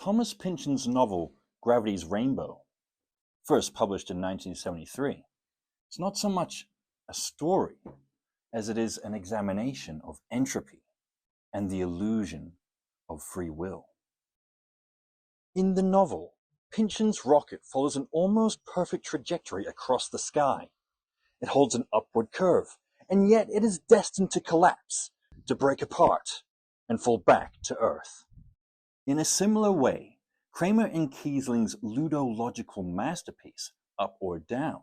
Thomas Pynchon's novel Gravity's Rainbow, first published in 1973, is not so much a story as it is an examination of entropy and the illusion of free will. In the novel, Pynchon's rocket follows an almost perfect trajectory across the sky. It holds an upward curve, and yet it is destined to collapse, to break apart, and fall back to Earth. In a similar way, Kramer and Kiesling's ludological masterpiece, Up or Down,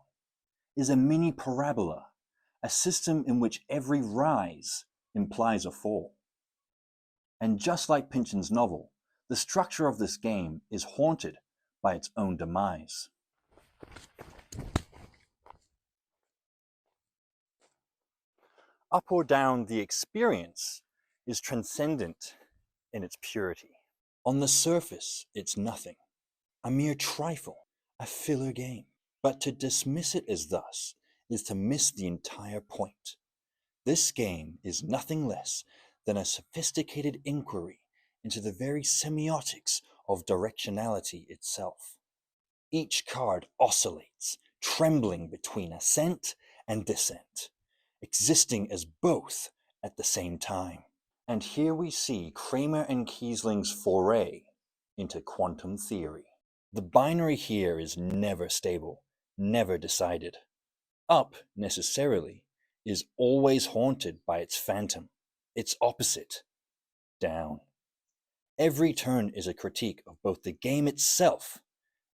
is a mini parabola, a system in which every rise implies a fall. And just like Pynchon's novel, the structure of this game is haunted by its own demise. Up or Down, the experience is transcendent in its purity. On the surface, it's nothing, a mere trifle, a filler game. But to dismiss it as thus is to miss the entire point. This game is nothing less than a sophisticated inquiry into the very semiotics of directionality itself. Each card oscillates, trembling between ascent and descent, existing as both at the same time. And here we see Kramer and Kiesling's foray into quantum theory. The binary here is never stable, never decided. Up, necessarily, is always haunted by its phantom, its opposite, down. Every turn is a critique of both the game itself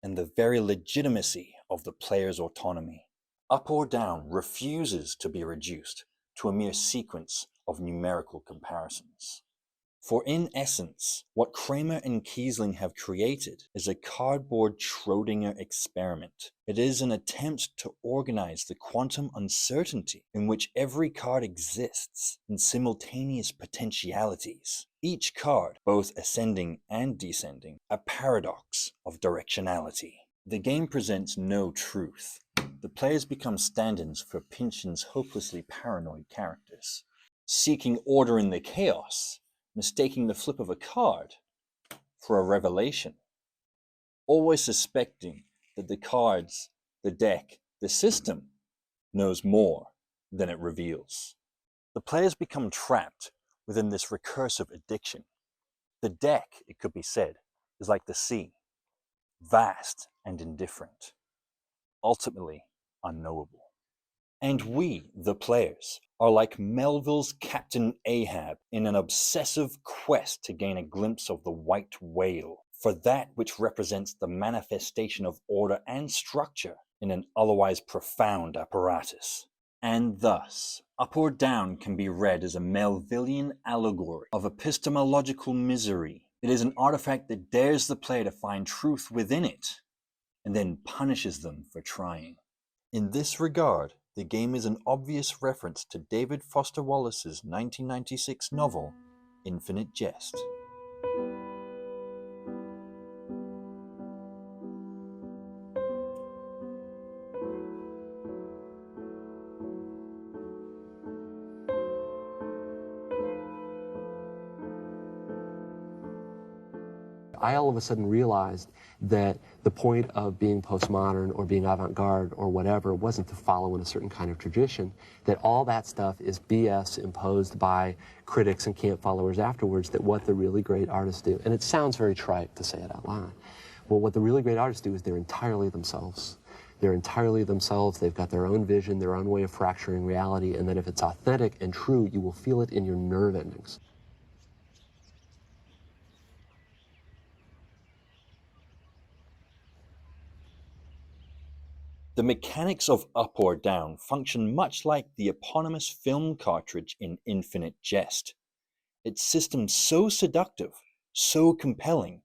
and the very legitimacy of the player's autonomy. Up or Down refuses to be reduced to a mere sequence of numerical comparisons. For in essence, what Kramer and Kiesling have created is a cardboard Schrödinger experiment. It is an attempt to organize the quantum uncertainty in which every card exists in simultaneous potentialities. Each card, both ascending and descending, a paradox of directionality. The game presents no truth. The players become stand-ins for Pynchon's hopelessly paranoid characters, seeking order in the chaos, mistaking the flip of a card for a revelation, always suspecting that the cards, the deck, the system knows more than it reveals. The players become trapped within this recursive addiction. The deck, it could be said, is like the sea, vast and indifferent, ultimately unknowable. And we, the players, are like Melville's Captain Ahab in an obsessive quest to gain a glimpse of the white whale, for that which represents the manifestation of order and structure in an otherwise profound apparatus. And thus, Up or Down can be read as a Melvillian allegory of epistemological misery. It is an artifact that dares the player to find truth within it, and then punishes them for trying. In this regard, the game is an obvious reference to David Foster Wallace's 1996 novel, Infinite Jest. I all of a sudden realized that the point of being postmodern or being avant-garde or whatever wasn't to follow in a certain kind of tradition, that all that stuff is BS imposed by critics and camp followers afterwards, that what the really great artists do, and it sounds very trite to say it out loud, well, what the really great artists do is they're entirely themselves. They're entirely themselves, they've got their own vision, their own way of fracturing reality, and that if it's authentic and true, you will feel it in your nerve endings. The mechanics of Up or Down function much like the eponymous film cartridge in Infinite Jest. Its system so seductive, so compelling,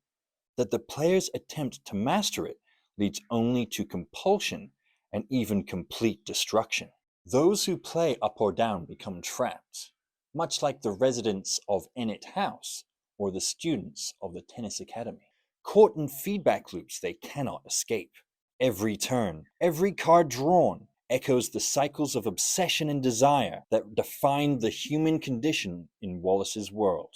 that the player's attempt to master it leads only to compulsion and even complete destruction. Those who play Up or Down become trapped, much like the residents of Ennet House or the students of the Tennis Academy, caught in feedback loops they cannot escape. Every turn, every card drawn, echoes the cycles of obsession and desire that define the human condition in Wallace's world.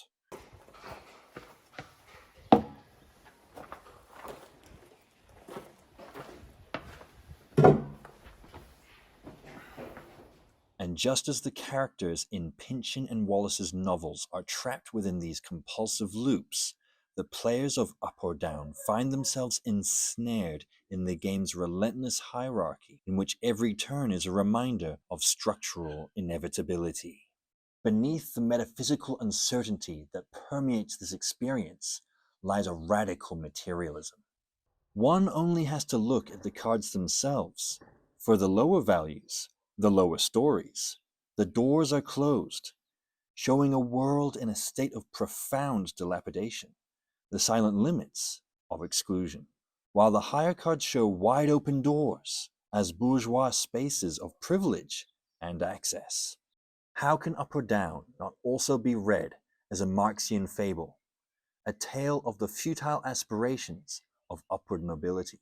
And just as the characters in Pynchon and Wallace's novels are trapped within these compulsive loops, the players of Up or Down find themselves ensnared in the game's relentless hierarchy, in which every turn is a reminder of structural inevitability. Beneath the metaphysical uncertainty that permeates this experience lies a radical materialism. One only has to look at the cards themselves. For the lower values, the lower stories, the doors are closed, showing a world in a state of profound dilapidation, the silent limits of exclusion, while the higher cards show wide open doors as bourgeois spaces of privilege and access. How can Up or Down not also be read as a Marxian fable, a tale of the futile aspirations of upward mobility?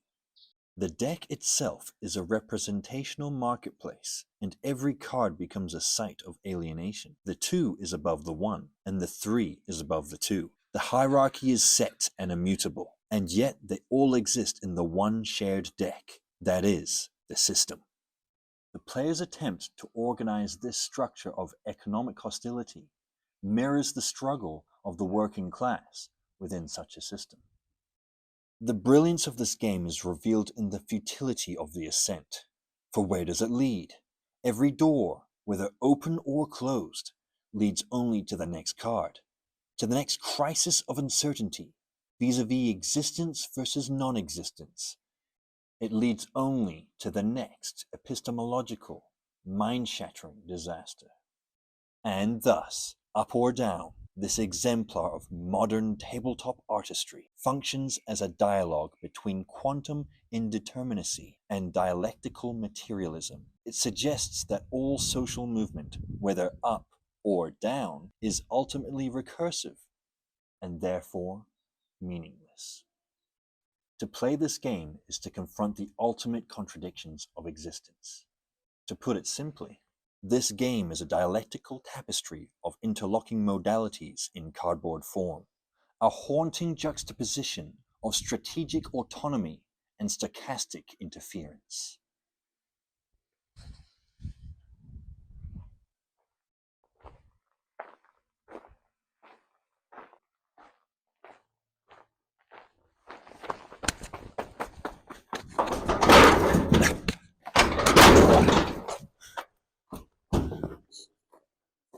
The deck itself is a representational marketplace, and every card becomes a site of alienation. The 2 is above the 1, and the 3 is above the 2. The hierarchy is set and immutable, and yet they all exist in the one shared deck, that is, the system. The player's attempt to organize this structure of economic hostility mirrors the struggle of the working class within such a system. The brilliance of this game is revealed in the futility of the ascent. For where does it lead? Every door, whether open or closed, leads only to the next card, to the next crisis of uncertainty, vis-a-vis existence versus non-existence. It leads only to the next epistemological, mind-shattering disaster. And thus, Up or Down, this exemplar of modern tabletop artistry, functions as a dialogue between quantum indeterminacy and dialectical materialism. It suggests that all social movement, whether up or down, is ultimately recursive and therefore meaningless. To play this game is to confront the ultimate contradictions of existence. To put it simply, this game is a dialectical tapestry of interlocking modalities in cardboard form, a haunting juxtaposition of strategic autonomy and stochastic interference.